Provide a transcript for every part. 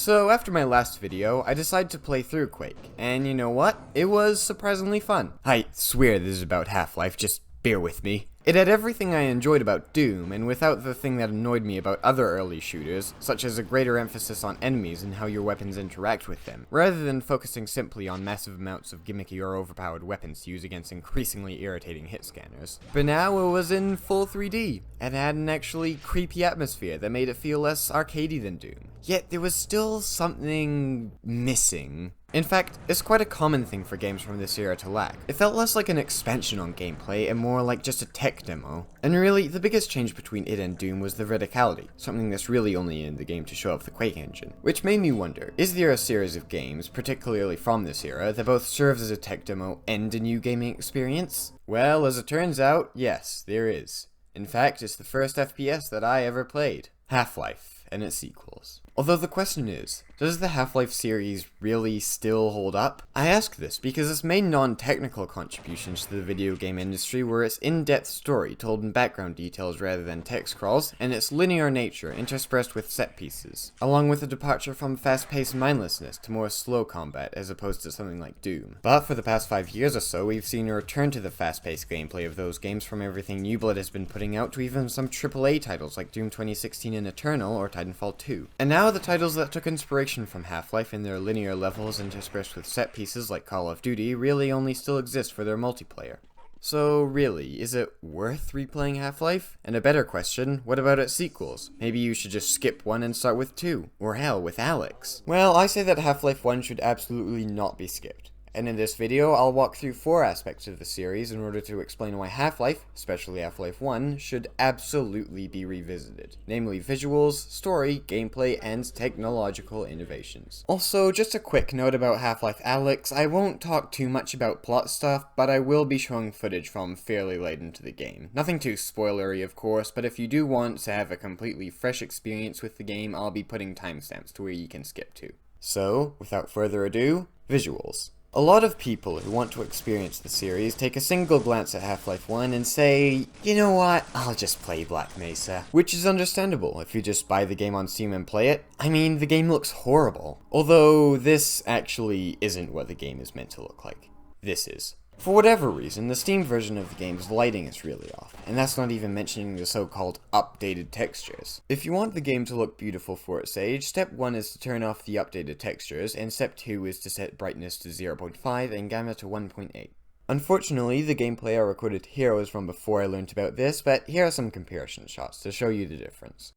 So after my last video, I decided to play through Quake, and you know what? It was surprisingly fun. I swear this is about Half-Life, just bear with me. It had everything I enjoyed about Doom, and without the thing that annoyed me about other early shooters, such as a greater emphasis on enemies and how your weapons interact with them, rather than focusing simply on massive amounts of gimmicky or overpowered weapons to use against increasingly irritating hit scanners. But now it was in full 3D, and had an actually creepy atmosphere that made it feel less arcadey than Doom. Yet there was still something missing. In fact, it's quite a common thing for games from this era to lack. It felt less like an expansion on gameplay and more like just a tech demo. And really, the biggest change between it and Doom was the verticality, something that's really only in the game to show off the Quake engine. Which made me wonder, is there a series of games, particularly from this era, that both serves as a tech demo and a new gaming experience? Well, as it turns out, yes, there is. In fact, it's the first FPS that I ever played. Half-Life and its sequels. Although the question is, does the Half-Life series really still hold up? I ask this because its main non-technical contributions to the video game industry were its in-depth story told in background details rather than text crawls, and its linear nature interspersed with set pieces, along with a departure from fast-paced mindlessness to more slow combat as opposed to something like Doom. But for the past 5 years or so, we've seen a return to the fast-paced gameplay of those games, from everything New Blood has been putting out to even some AAA titles like Doom 2016 and Eternal or Titanfall 2. And now the titles that took inspiration from Half-Life in their linear levels interspersed with set pieces like Call of Duty really only still exist for their multiplayer. So really, is it worth replaying Half-Life? And a better question, what about its sequels? Maybe you should just skip 1 and start with 2, or hell, with Alyx. Well, I say that Half-Life 1 should absolutely not be skipped. And in this video, I'll walk through 4 aspects of the series in order to explain why Half-Life, especially Half-Life 1, should absolutely be revisited. Namely visuals, story, gameplay, and technological innovations. Also, just a quick note about Half-Life Alyx, I won't talk too much about plot stuff, but I will be showing footage from fairly late into the game. Nothing too spoilery, of course, but if you do want to have a completely fresh experience with the game, I'll be putting timestamps to where you can skip to. So, without further ado, visuals. A lot of people who want to experience the series take a single glance at Half-Life 1 and say, you know what, I'll just play Black Mesa. Which is understandable if you just buy the game on Steam and play it. I mean, the game looks horrible. Although, this actually isn't what the game is meant to look like. This is. For whatever reason, the Steam version of the game's lighting is really off, and that's not even mentioning the so-called updated textures. If you want the game to look beautiful for its age, step 1 is to turn off the updated textures, and step 2 is to set brightness to 0.5 and gamma to 1.8. Unfortunately, the gameplay I recorded here was from before I learned about this, but here are some comparison shots to show you the difference.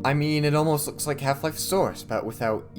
I mean, it almost looks like Half-Life Source, but without,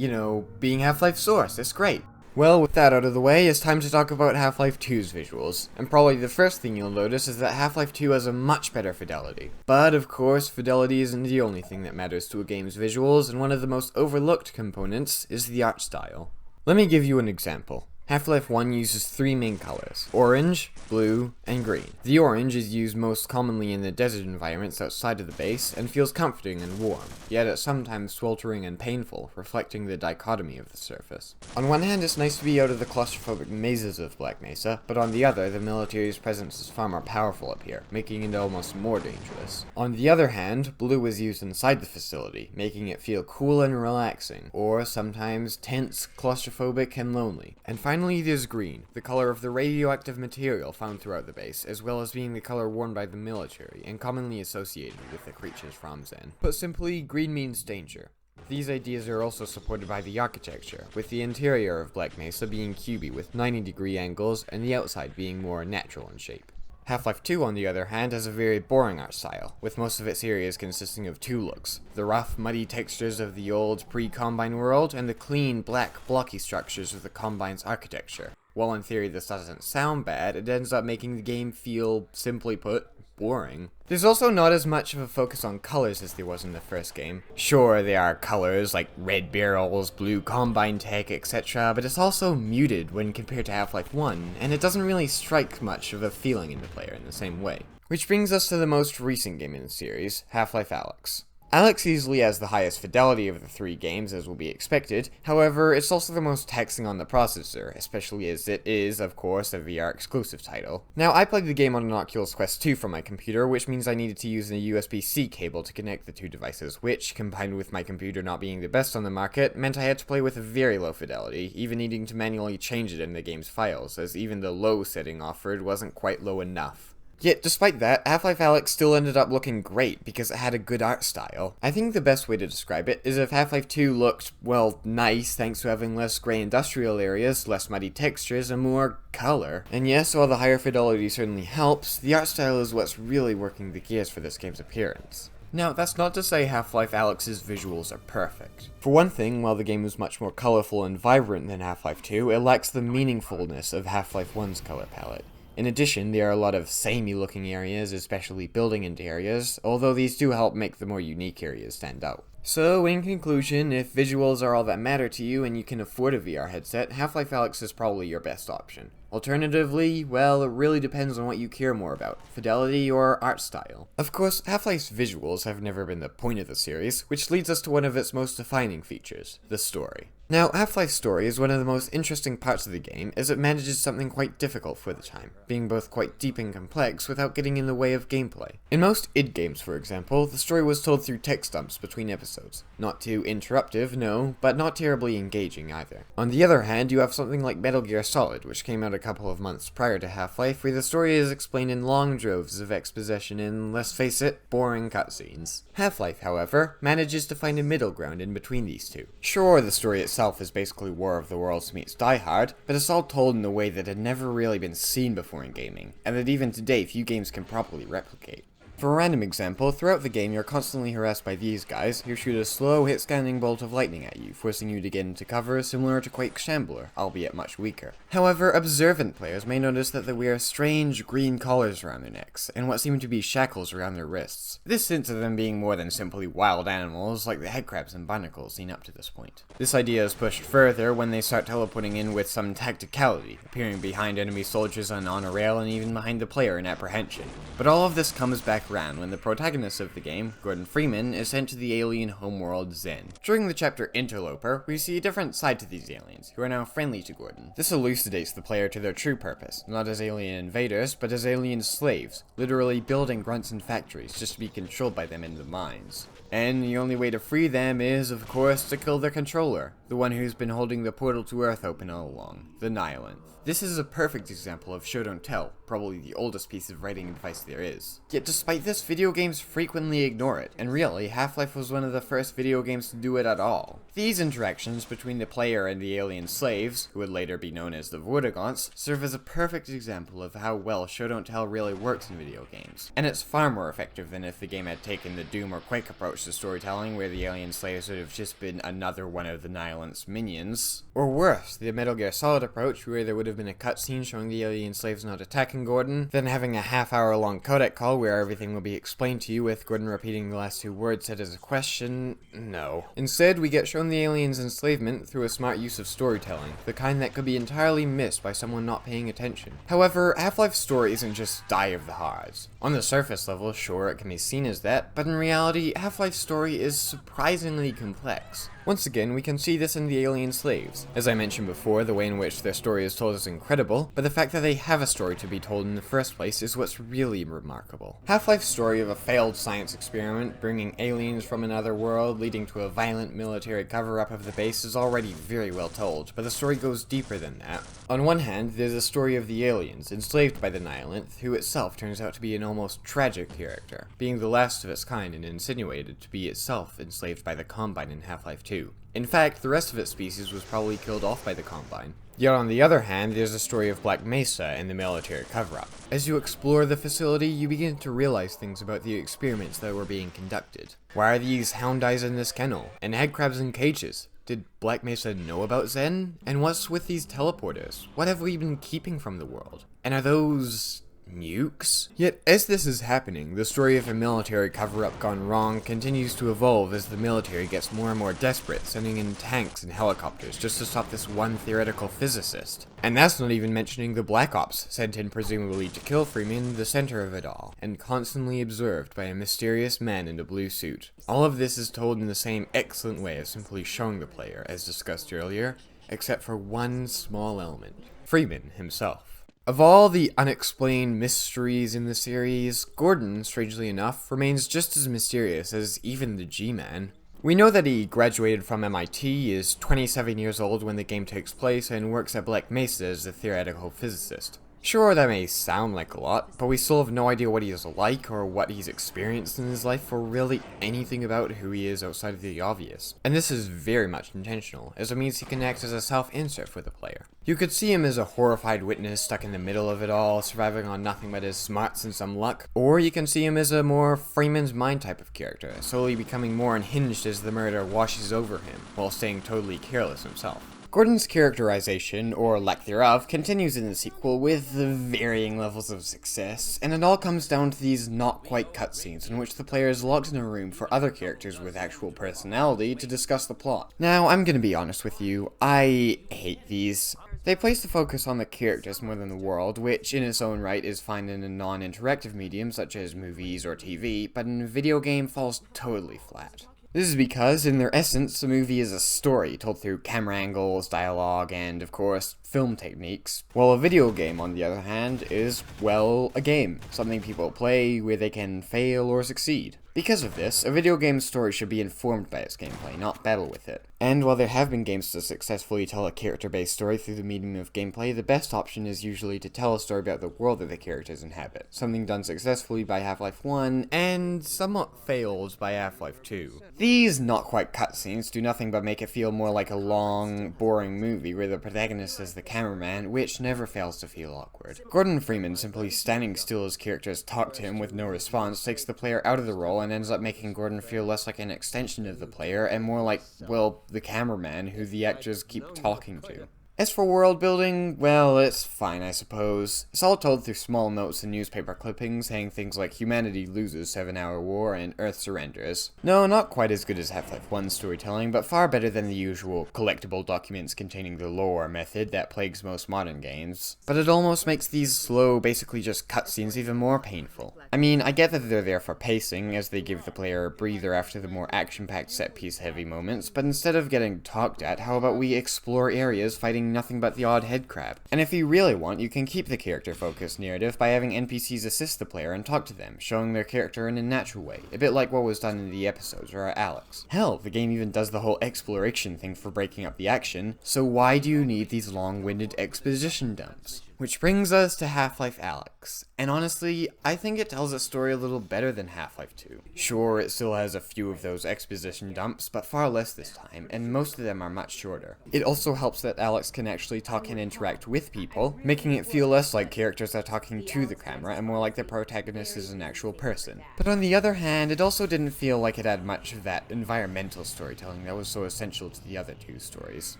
being Half-Life Source. It's great. Well, with that out of the way, it's time to talk about Half-Life 2's visuals. And probably the first thing you'll notice is that Half-Life 2 has a much better fidelity. But, of course, fidelity isn't the only thing that matters to a game's visuals, and one of the most overlooked components is the art style. Let me give you an example. Half-Life 1 uses 3 main colors: orange, blue, and green. The orange is used most commonly in the desert environments outside of the base, and feels comforting and warm, yet it's sometimes sweltering and painful, reflecting the dichotomy of the surface. On one hand, it's nice to be out of the claustrophobic mazes of Black Mesa, but on the other, the military's presence is far more powerful up here, making it almost more dangerous. On the other hand, blue is used inside the facility, making it feel cool and relaxing, or sometimes tense, claustrophobic, and lonely. And finally, there's green, the color of the radioactive material found throughout the base, as well as being the color worn by the military, and commonly associated with the creatures from Zen. Put simply, green means danger. These ideas are also supported by the architecture, with the interior of Black Mesa being cubey with 90-degree angles, and the outside being more natural in shape. Half-Life 2, on the other hand, has a very boring art style, with most of its areas consisting of 2 looks: the rough, muddy textures of the old pre-Combine world, and the clean, black, blocky structures of the Combine's architecture. While in theory this doesn't sound bad, it ends up making the game feel, simply put, boring. There's also not as much of a focus on colors as there was in the first game. Sure, there are colors like red barrels, blue Combine tech, etc., but it's also muted when compared to Half-Life 1, and it doesn't really strike much of a feeling in the player in the same way. Which brings us to the most recent game in the series, Half-Life Alyx. Alyx easily has the highest fidelity of the three games, as will be expected. However, it's also the most taxing on the processor, especially as it is, of course, a VR exclusive title. Now, I played the game on an Oculus Quest 2 from my computer, which means I needed to use a USB-C cable to connect the two devices, which, combined with my computer not being the best on the market, meant I had to play with a very low fidelity, even needing to manually change it in the game's files, as even the low setting offered wasn't quite low enough. Yet, despite that, Half-Life Alyx still ended up looking great because it had a good art style. I think the best way to describe it is if Half-Life 2 looked, well, nice thanks to having less grey industrial areas, less muddy textures, and more color. And yes, while the higher fidelity certainly helps, the art style is what's really working the gears for this game's appearance. Now, that's not to say Half-Life Alyx's visuals are perfect. For one thing, while the game is much more colorful and vibrant than Half-Life 2, it lacks the meaningfulness of Half-Life 1's color palette. In addition, there are a lot of samey looking areas, especially building into areas, although these do help make the more unique areas stand out. So, in conclusion, if visuals are all that matter to you and you can afford a VR headset, Half-Life Alyx is probably your best option. Alternatively, well, it really depends on what you care more about, fidelity or art style. Of course, Half-Life's visuals have never been the point of the series, which leads us to one of its most defining features, the story. Now, Half-Life's story is one of the most interesting parts of the game, as it manages something quite difficult for the time, being both quite deep and complex without getting in the way of gameplay. In most id games, for example, the story was told through text dumps between episodes. Not too interruptive, no, but not terribly engaging either. On the other hand, you have something like Metal Gear Solid, which came out a couple of months prior to Half-Life, where the story is explained in long droves of exposition in, let's face it, boring cutscenes. Half-Life, however, manages to find a middle ground in between these two. Sure, the story itself is basically War of the Worlds meets Die Hard, but it's all told in a way that had never really been seen before in gaming, and that even today few games can properly replicate. For a random example, throughout the game you're constantly harassed by these guys, who shoot a slow hit-scanning bolt of lightning at you, forcing you to get into cover similar to Quake's Shambler, albeit much weaker. However, observant players may notice that they wear strange green collars around their necks, and what seem to be shackles around their wrists. This hints at them being more than simply wild animals, like the headcrabs and barnacles seen up to this point. This idea is pushed further when they start teleporting in with some tacticality, appearing behind enemy soldiers on a rail and even behind the player in apprehension. But all of this comes back around when the protagonist of the game, Gordon Freeman, is sent to the alien homeworld Zen. During the chapter Interloper, we see a different side to these aliens, who are now friendly to Gordon. This elucidates the player to their true purpose, not as alien invaders, but as alien slaves, literally building grunts in factories just to be controlled by them in the mines. And the only way to free them is, of course, to kill their controller, the one who's been holding the portal to Earth open all along, the Nihilanth. This is a perfect example of show don't tell, probably the oldest piece of writing advice there is. Yet despite this, video games frequently ignore it, and really, Half-Life was one of the first video games to do it at all. These interactions between the player and the alien slaves, who would later be known as the Vortigaunts, serve as a perfect example of how well show don't tell really works in video games. And it's far more effective than if the game had taken the Doom or Quake approach to storytelling, where the alien slaves would have just been another one of the Nihilanth's minions. Or worse, the Metal Gear Solid approach, where there would have been a cutscene showing the alien slaves not attacking Gordon, then having a half-hour-long codec call where everything will be explained to you with Gordon repeating the last two words said as a question. No. Instead, we get shown the alien's enslavement through a smart use of storytelling, the kind that could be entirely missed by someone not paying attention. However, Half-Life's story isn't just Die of the Hards. On the surface level, sure, it can be seen as that, but in reality, Half-Life's story is surprisingly complex. Once again, we can see this in the alien slaves. As I mentioned before, the way in which their story is told is incredible, but the fact that they have a story to be told in the first place is what's really remarkable. Half-Life's story of a failed science experiment, bringing aliens from another world, leading to a violent military cover-up of the base is already very well told, but the story goes deeper than that. On one hand, there's a story of the aliens, enslaved by the Nihilanth, who itself turns out to be an almost tragic character, being the last of its kind and insinuated to be itself enslaved by the Combine in Half-Life 2. In fact, the rest of its species was probably killed off by the Combine. Yet on the other hand, there's a story of Black Mesa and the military cover-up. As you explore the facility, you begin to realize things about the experiments that were being conducted. Why are these hound eyes in this kennel? And headcrabs in cages? Did Black Mesa know about Zen? And what's with these teleporters? What have we been keeping from the world? And are those nukes? Yet, as this is happening, the story of a military cover-up gone wrong continues to evolve as the military gets more and more desperate, sending in tanks and helicopters just to stop this one theoretical physicist. And that's not even mentioning the Black Ops, sent in presumably to kill Freeman, the center of it all, and constantly observed by a mysterious man in a blue suit. All of this is told in the same excellent way of simply showing the player, as discussed earlier, except for one small element: Freeman himself. Of all the unexplained mysteries in the series, Gordon, strangely enough, remains just as mysterious as even the G-Man. We know that he graduated from MIT, is 27 years old when the game takes place, and works at Black Mesa as a theoretical physicist. Sure, that may sound like a lot, but we still have no idea what he is like or what he's experienced in his life or really anything about who he is outside of the obvious. And this is very much intentional, as it means he can act as a self-insert for the player. You could see him as a horrified witness stuck in the middle of it all, surviving on nothing but his smarts and some luck, or you can see him as a more Freeman's Mind type of character, slowly becoming more unhinged as the murder washes over him, while staying totally careless himself. Gordon's characterization, or lack thereof, continues in the sequel with varying levels of success, and it all comes down to these not-quite cutscenes in which the player is locked in a room for other characters with actual personality to discuss the plot. Now, I'm gonna be honest with you, I hate these. They place the focus on the characters more than the world, which in its own right is fine in a non-interactive medium such as movies or TV, but in a video game falls totally flat. This is because, in their essence, a movie is a story told through camera angles, dialogue, and, of course, film techniques, while a video game, on the other hand, is, well, a game, something people play where they can fail or succeed. Because of this, a video game's story should be informed by its gameplay, not battle with it. And while there have been games to successfully tell a character-based story through the medium of gameplay, the best option is usually to tell a story about the world that the characters inhabit, something done successfully by Half-Life 1, and somewhat failed by Half-Life 2. These not-quite cutscenes do nothing but make it feel more like a long, boring movie where the protagonist is the cameraman, which never fails to feel awkward. Gordon Freeman simply standing still as characters talk to him with no response takes the player out of the role and ends up making Gordon feel less like an extension of the player and more like, well, the cameraman who the actors keep talking to. As for world building, well, it's fine, I suppose. It's all told through small notes and newspaper clippings saying things like humanity loses 7-hour war and Earth surrenders. No, not quite as good as Half-Life 1's storytelling, but far better than the usual collectible documents containing the lore method that plagues most modern games. But it almost makes these slow, basically just cutscenes even more painful. I mean, I get that they're there for pacing, as they give the player a breather after the more action-packed set-piece heavy moments, but instead of getting talked at, how about we explore areas fighting nothing but the odd headcrab? And if you really want, you can keep the character-focused narrative by having NPCs assist the player and talk to them, showing their character in a natural way, a bit like what was done in the episodes or Alyx. Hell, the game even does the whole exploration thing for breaking up the action, so why do you need these long-winded exposition dumps? Which brings us to Half-Life Alyx, and honestly, I think it tells a story a little better than Half-Life 2. Sure, it still has a few of those exposition dumps, but far less this time, and most of them are much shorter. It also helps that Alyx can actually talk and interact with people, making it feel less like characters are talking to the camera and more like the protagonist is an actual person. But on the other hand, it also didn't feel like it had much of that environmental storytelling that was so essential to the other two stories.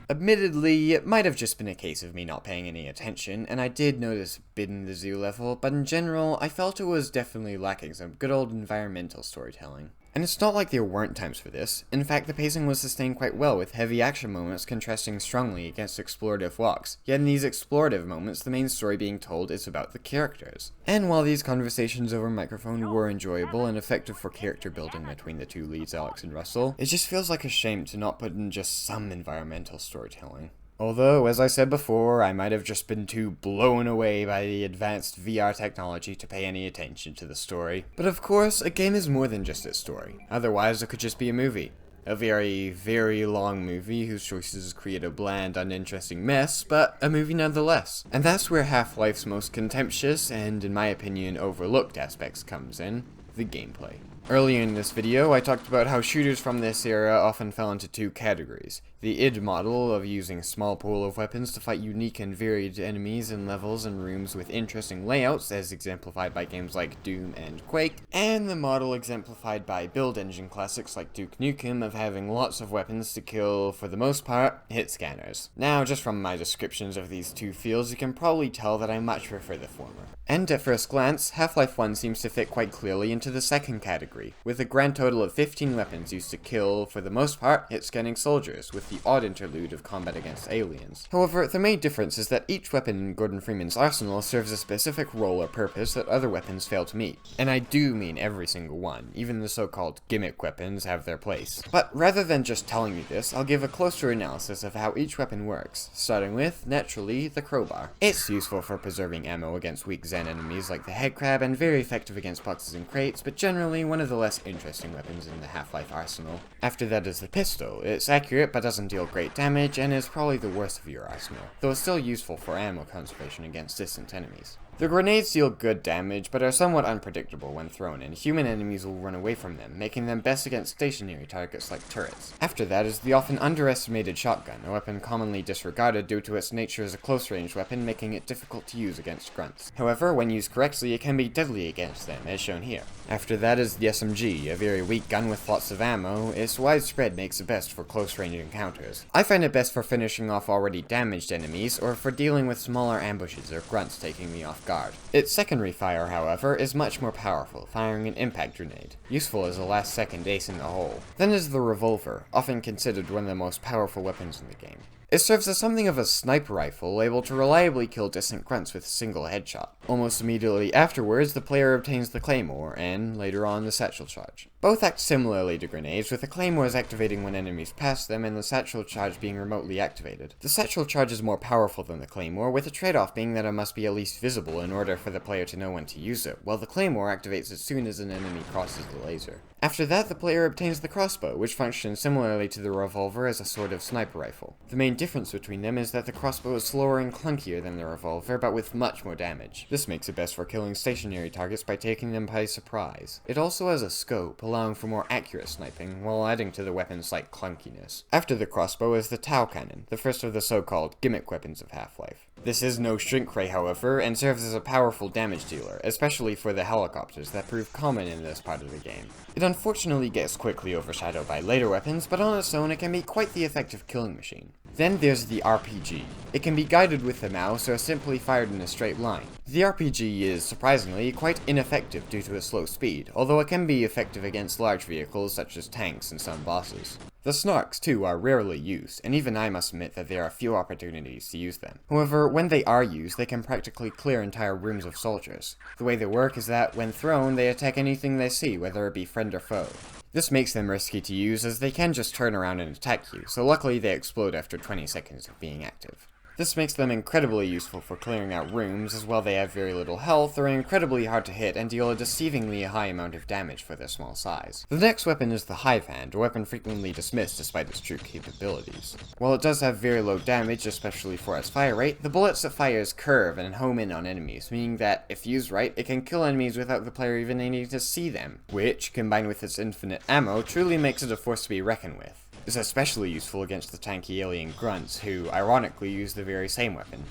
Admittedly, it might have just been a case of me not paying any attention, and I did notice a bit in the zoo level, but in general, I felt it was definitely lacking some good old environmental storytelling. And it's not like there weren't times for this. In fact, the pacing was sustained quite well, with heavy action moments contrasting strongly against explorative walks. Yet in these explorative moments, the main story being told is about the characters. And while these conversations over microphone were enjoyable and effective for character building between the two leads, Alyx and Russell, it just feels like a shame to not put in just some environmental storytelling. Although, as I said before, I might have just been too blown away by the advanced VR technology to pay any attention to the story. But of course, a game is more than just its story. Otherwise, it could just be a movie. A very, very long movie whose choices create a bland, uninteresting mess, but a movie nonetheless. And that's where Half-Life's most contemptuous and, in my opinion, overlooked aspects comes in: the gameplay. Earlier in this video, I talked about how shooters from this era often fell into two categories. The id model of using a small pool of weapons to fight unique and varied enemies in levels and rooms with interesting layouts, as exemplified by games like Doom and Quake, and the model exemplified by build engine classics like Duke Nukem of having lots of weapons to kill, for the most part, hit scanners. Now, just from my descriptions of these two fields, you can probably tell that I much prefer the former. And at first glance, Half-Life 1 seems to fit quite clearly into the second category, with a grand total of 15 weapons used to kill, for the most part, hit-scanning soldiers, with the odd interlude of combat against aliens. However, the main difference is that each weapon in Gordon Freeman's arsenal serves a specific role or purpose that other weapons fail to meet. And I do mean every single one, even the so-called gimmick weapons have their place. But rather than just telling you this, I'll give a closer analysis of how each weapon works, starting with, naturally, the crowbar. It's useful for preserving ammo against weak Zen enemies like the headcrab, and very effective against boxes and crates, but generally one of the less interesting weapons in the Half-Life arsenal. After that is the pistol. It's accurate but doesn't deal great damage, and is probably the worst of your arsenal, though it's still useful for ammo conservation against distant enemies. The grenades deal good damage, but are somewhat unpredictable when thrown, and human enemies will run away from them, making them best against stationary targets like turrets. After that is the often underestimated shotgun, a weapon commonly disregarded due to its nature as a close-range weapon, making it difficult to use against grunts. However, when used correctly, it can be deadly against them, as shown here. After that is the SMG, a very weak gun with lots of ammo. Its widespread makes it best for close-range encounters. I find it best for finishing off already damaged enemies, or for dealing with smaller ambushes or grunts taking me off guard. Its secondary fire, however, is much more powerful, firing an impact grenade, useful as a last-second ace in the hole. Then is the revolver, often considered one of the most powerful weapons in the game. It serves as something of a sniper rifle, able to reliably kill distant grunts with a single headshot. Almost immediately afterwards, the player obtains the claymore, and, later on, the satchel charge. Both act similarly to grenades, with the claymores activating when enemies pass them, and the satchel charge being remotely activated. The satchel charge is more powerful than the claymore, with the trade-off being that it must be at least visible in order for the player to know when to use it, while the claymore activates as soon as an enemy crosses the laser. After that, the player obtains the crossbow, which functions similarly to the revolver as a sort of sniper rifle. The main difference between them is that the crossbow is slower and clunkier than the revolver, but with much more damage. This makes it best for killing stationary targets by taking them by surprise. It also has a scope, allowing for more accurate sniping, while adding to the weapon's slight clunkiness. After the crossbow is the Tau cannon, the first of the so-called gimmick weapons of Half-Life. This is no shrink ray, however, and serves as a powerful damage dealer, especially for the helicopters that prove common in this part of the game. It unfortunately gets quickly overshadowed by later weapons, but on its own it can be quite the effective killing machine. Then there's the RPG. It can be guided with the mouse or simply fired in a straight line. The RPG is, surprisingly, quite ineffective due to its slow speed, although it can be effective against large vehicles such as tanks and some bosses. The snarks, too, are rarely used, and even I must admit that there are few opportunities to use them. However, when they are used, they can practically clear entire rooms of soldiers. The way they work is that, when thrown, they attack anything they see, whether it be friend or foe. This makes them risky to use, as they can just turn around and attack you, so luckily they explode after 20 seconds of being active. This makes them incredibly useful for clearing out rooms, as well they have very little health, are incredibly hard to hit, and deal a deceivingly high amount of damage for their small size. The next weapon is the Hive Hand, a weapon frequently dismissed despite its true capabilities. While it does have very low damage, especially for its fire rate, the bullets it fires curve and home in on enemies, meaning that, if used right, it can kill enemies without the player even needing to see them, which, combined with its infinite ammo, truly makes it a force to be reckoned with. Is especially useful against the tanky alien grunts, who ironically use the very same weapon.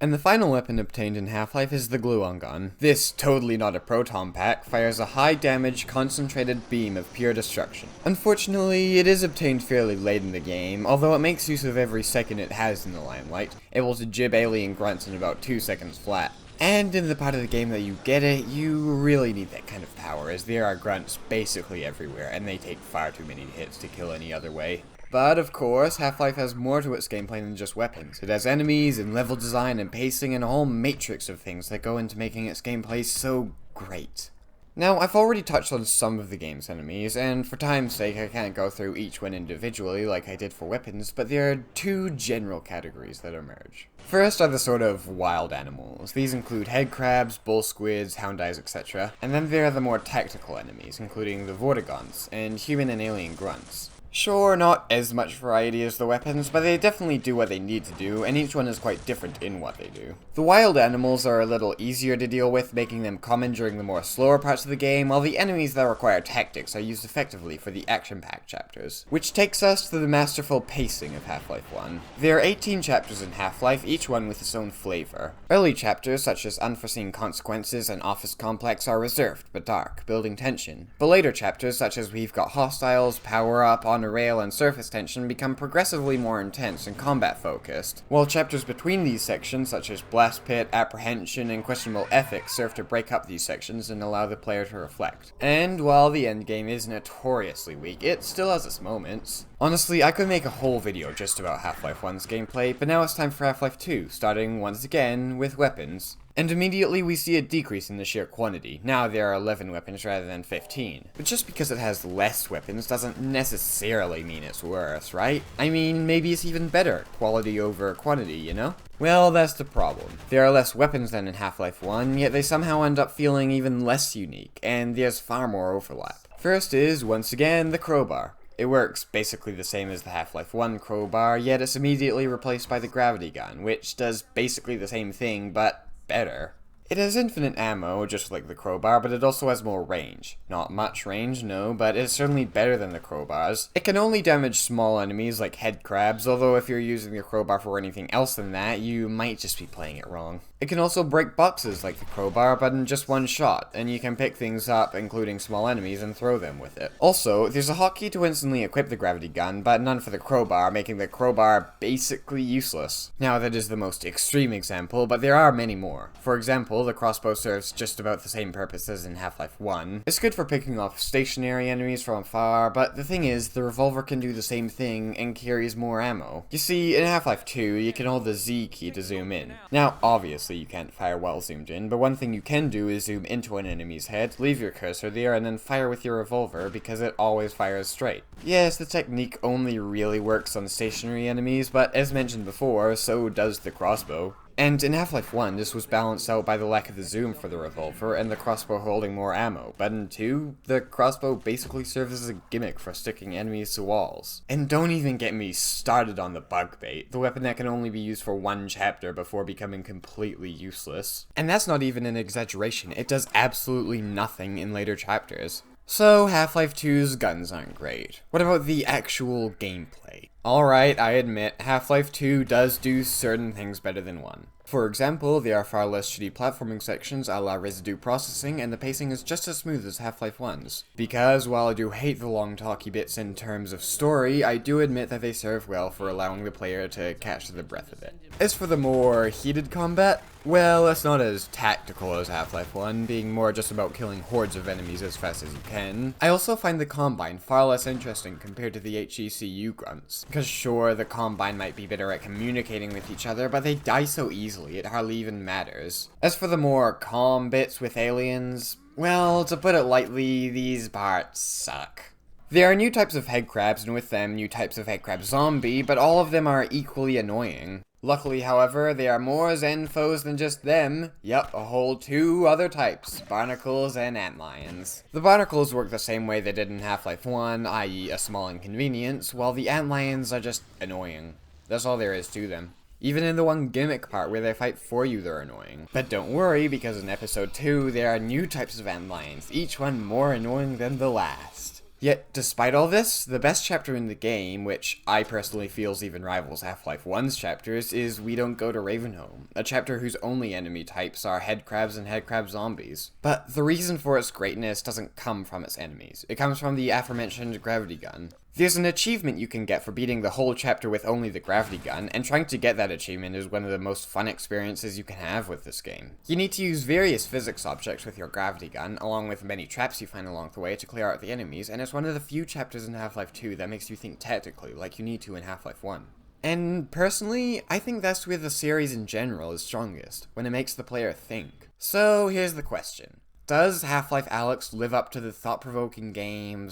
And the final weapon obtained in Half-Life is the Gluon Gun. This, totally not a proton pack, fires a high damage, concentrated beam of pure destruction. Unfortunately, it is obtained fairly late in the game, although it makes use of every second it has in the limelight, able to jib alien grunts in about 2 seconds flat. And in the part of the game that you get it, you really need that kind of power, as there are grunts basically everywhere, and they take far too many hits to kill any other way. But of course, Half-Life has more to its gameplay than just weapons. It has enemies, and level design, and pacing, and a whole matrix of things that go into making its gameplay so great. Now, I've already touched on some of the game's enemies, and for time's sake I can't go through each one individually like I did for weapons, but there are two general categories that emerge. First are the sort of wild animals. These include headcrabs, bull squids, hound eyes, etc. And then there are the more tactical enemies, including the Vortigaunts, and human and alien grunts. Sure, not as much variety as the weapons, but they definitely do what they need to do, and each one is quite different in what they do. The wild animals are a little easier to deal with, making them common during the more slower parts of the game, while the enemies that require tactics are used effectively for the action-packed chapters. Which takes us to the masterful pacing of Half-Life 1. There are 18 chapters in Half-Life, each one with its own flavor. Early chapters, such as Unforeseen Consequences and Office Complex, are reserved but dark, building tension. But later chapters, such as We've Got Hostiles, Power Up, On a Rail, and Surface Tension, become progressively more intense and combat-focused, while chapters between these sections, such as Blast Pit, Apprehension, and Questionable Ethics, serve to break up these sections and allow the player to reflect. And while the endgame is notoriously weak, it still has its moments. Honestly, I could make a whole video just about Half-Life 1's gameplay, but now it's time for Half-Life 2, starting once again with weapons. And immediately we see a decrease in the sheer quantity. Now there are 11 weapons rather than 15. But just because it has less weapons doesn't necessarily mean it's worse, right? I mean, maybe it's even better. Quality over quantity, you know? Well, that's the problem. There are less weapons than in Half-Life 1, yet they somehow end up feeling even less unique, and there's far more overlap. First is, once again, the crowbar. It works basically the same as the Half-Life 1 crowbar, yet it's immediately replaced by the gravity gun, which does basically the same thing, but better. It has infinite ammo, just like the crowbar, but it also has more range. Not much range, no, but it's certainly better than the crowbars. It can only damage small enemies like head crabs, although if you're using the crowbar for anything else than that, you might just be playing it wrong. It can also break boxes like the crowbar, but in just one shot, and you can pick things up, including small enemies, and throw them with it. Also, there's a hotkey to instantly equip the gravity gun, but none for the crowbar, making the crowbar basically useless. Now, that is the most extreme example, but there are many more. For example, the crossbow serves just about the same purpose as in Half-Life 1. It's good for picking off stationary enemies from afar, but the thing is, the revolver can do the same thing and carries more ammo. You see, in Half-Life 2, you can hold the Z key to zoom in. Now, obviously, you can't fire while zoomed in, but one thing you can do is zoom into an enemy's head, leave your cursor there, and then fire with your revolver, because it always fires straight. Yes, the technique only really works on stationary enemies, but as mentioned before, so does the crossbow. And in Half-Life 1, this was balanced out by the lack of the zoom for the revolver and the crossbow holding more ammo, but in 2, the crossbow basically serves as a gimmick for sticking enemies to walls. And don't even get me started on the bug bait, the weapon that can only be used for one chapter before becoming completely useless. And that's not even an exaggeration, it does absolutely nothing in later chapters. So, Half-Life 2's guns aren't great. What about the actual gameplay? Alright, I admit, Half-Life 2 does do certain things better than 1. For example, there are far less shitty platforming sections a la residue processing, and the pacing is just as smooth as Half-Life 1's. Because, while I do hate the long talky bits in terms of story, I do admit that they serve well for allowing the player to catch the breath of it. As for the more heated combat, well, it's not as tactical as Half-Life 1, being more just about killing hordes of enemies as fast as you can. I also find the Combine far less interesting compared to the HECU grunts. Because sure, the Combine might be better at communicating with each other, but they die so easily, it hardly even matters. As for the more calm bits with aliens, well, to put it lightly, these parts suck. There are new types of headcrabs, and with them, new types of headcrab zombie, but all of them are equally annoying. Luckily, however, there are more Zen foes than just them. Yup, a whole 2 other types, barnacles and antlions. The barnacles work the same way they did in Half-Life 1, i.e. a small inconvenience, while the antlions are just annoying. That's all there is to them. Even in the one gimmick part where they fight for you, they're annoying. But don't worry, because in episode 2, there are new types of antlions, each one more annoying than the last. Yet, despite all this, the best chapter in the game, which I personally feels even rivals Half-Life 1's chapters, is We Don't Go to Ravenholm, a chapter whose only enemy types are headcrabs and headcrab zombies. But the reason for its greatness doesn't come from its enemies, it comes from the aforementioned gravity gun. There's an achievement you can get for beating the whole chapter with only the gravity gun, and trying to get that achievement is one of the most fun experiences you can have with this game. You need to use various physics objects with your gravity gun, along with many traps you find along the way to clear out the enemies, and it's one of the few chapters in Half-Life 2 that makes you think tactically, like you need to in Half-Life 1. And personally, I think that's where the series in general is strongest, when it makes the player think. So here's the question. Does Half-Life Alyx live up to the thought-provoking game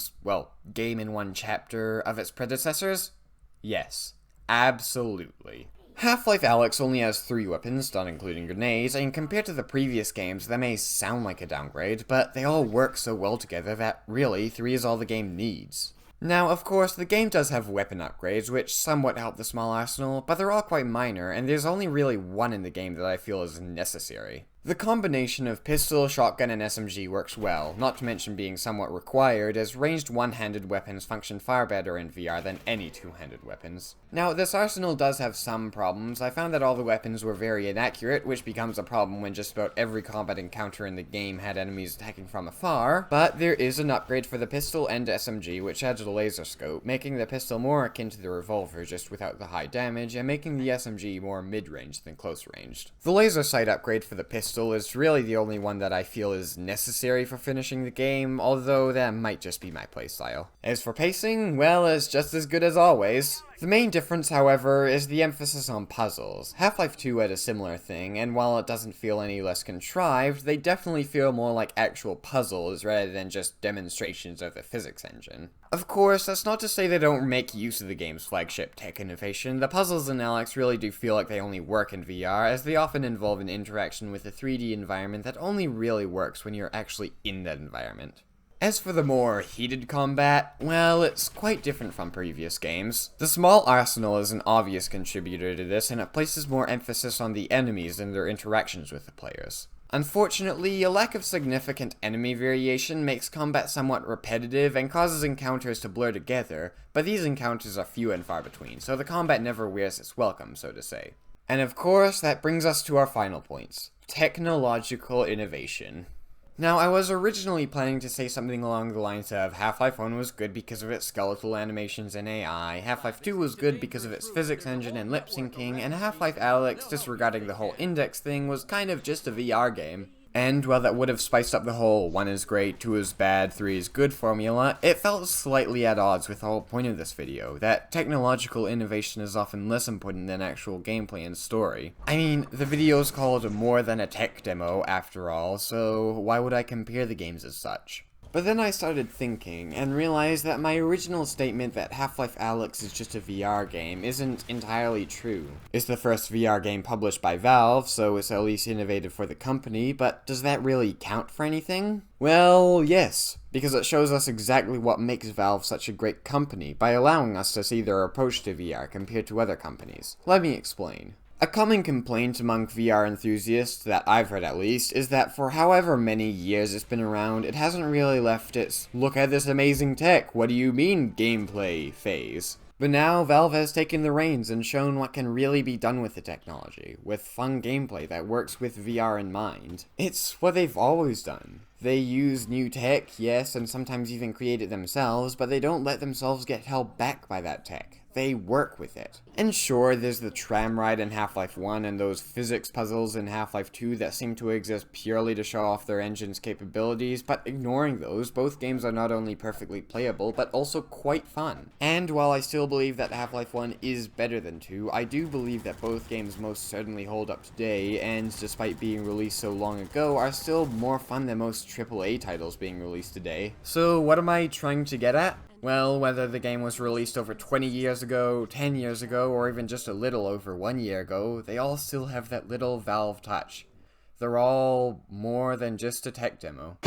in one chapter of its predecessors? Yes. Absolutely. Half-Life Alyx only has 3 weapons, not including grenades, and compared to the previous games, that may sound like a downgrade, but they all work so well together that, really, 3 is all the game needs. Now, of course, the game does have weapon upgrades, which somewhat help the small arsenal, but they're all quite minor, and there's only really one in the game that I feel is necessary. The combination of pistol, shotgun, and SMG works well, not to mention being somewhat required, as ranged one-handed weapons function far better in VR than any two-handed weapons. Now, this arsenal does have some problems. I found that all the weapons were very inaccurate, which becomes a problem when just about every combat encounter in the game had enemies attacking from afar, but there is an upgrade for the pistol and SMG, which adds a laser scope, making the pistol more akin to the revolver just without the high damage, and making the SMG more mid-range than close-ranged. The laser sight upgrade for the pistol is really the only one that I feel is necessary for finishing the game, although that might just be my playstyle. As for pacing, well, it's just as good as always. The main difference, however, is the emphasis on puzzles. Half-Life 2 had a similar thing, and while it doesn't feel any less contrived, they definitely feel more like actual puzzles rather than just demonstrations of the physics engine. Of course, that's not to say they don't make use of the game's flagship tech innovation. The puzzles in Alyx really do feel like they only work in VR, as they often involve an interaction with a 3D environment that only really works when you're actually in that environment. As for the more heated combat, well, it's quite different from previous games. The small arsenal is an obvious contributor to this, and it places more emphasis on the enemies and their interactions with the players. Unfortunately, a lack of significant enemy variation makes combat somewhat repetitive and causes encounters to blur together, but these encounters are few and far between, so the combat never wears its welcome, so to say. And of course, that brings us to our final points. Technological innovation. Now, I was originally planning to say something along the lines of Half-Life 1 was good because of its skeletal animations and AI, Half-Life 2 was good because of its physics engine and lip syncing, and Half-Life Alyx, disregarding the whole index thing, was kind of just a VR game. And while that would have spiced up the whole 1 is great, 2 is bad, 3 is good formula, it felt slightly at odds with the whole point of this video, that technological innovation is often less important than actual gameplay and story. I mean, the video is called more than a tech demo after all, so why would I compare the games as such? But then I started thinking, and realized that my original statement that Half-Life Alyx is just a VR game isn't entirely true. It's the first VR game published by Valve, so it's at least innovative for the company, but does that really count for anything? Well, yes, because it shows us exactly what makes Valve such a great company, by allowing us to see their approach to VR compared to other companies. Let me explain. A common complaint among VR enthusiasts, that I've heard at least, is that for however many years it's been around, it hasn't really left its "look at this amazing tech, what do you mean gameplay" phase. But now, Valve has taken the reins and shown what can really be done with the technology, with fun gameplay that works with VR in mind. It's what they've always done. They use new tech, yes, and sometimes even create it themselves, but they don't let themselves get held back by that tech. They work with it. And sure, there's the tram ride in Half-Life 1 and those physics puzzles in Half-Life 2 that seem to exist purely to show off their engine's capabilities, but ignoring those, both games are not only perfectly playable, but also quite fun. And while I still believe that Half-Life 1 is better than 2, I do believe that both games most certainly hold up today, and despite being released so long ago, are still more fun than most AAA titles being released today. So what am I trying to get at? Well, whether the game was released over 20 years ago, 10 years ago, or even just a little over 1 year ago, they all still have that little Valve touch. They're all more than just a tech demo.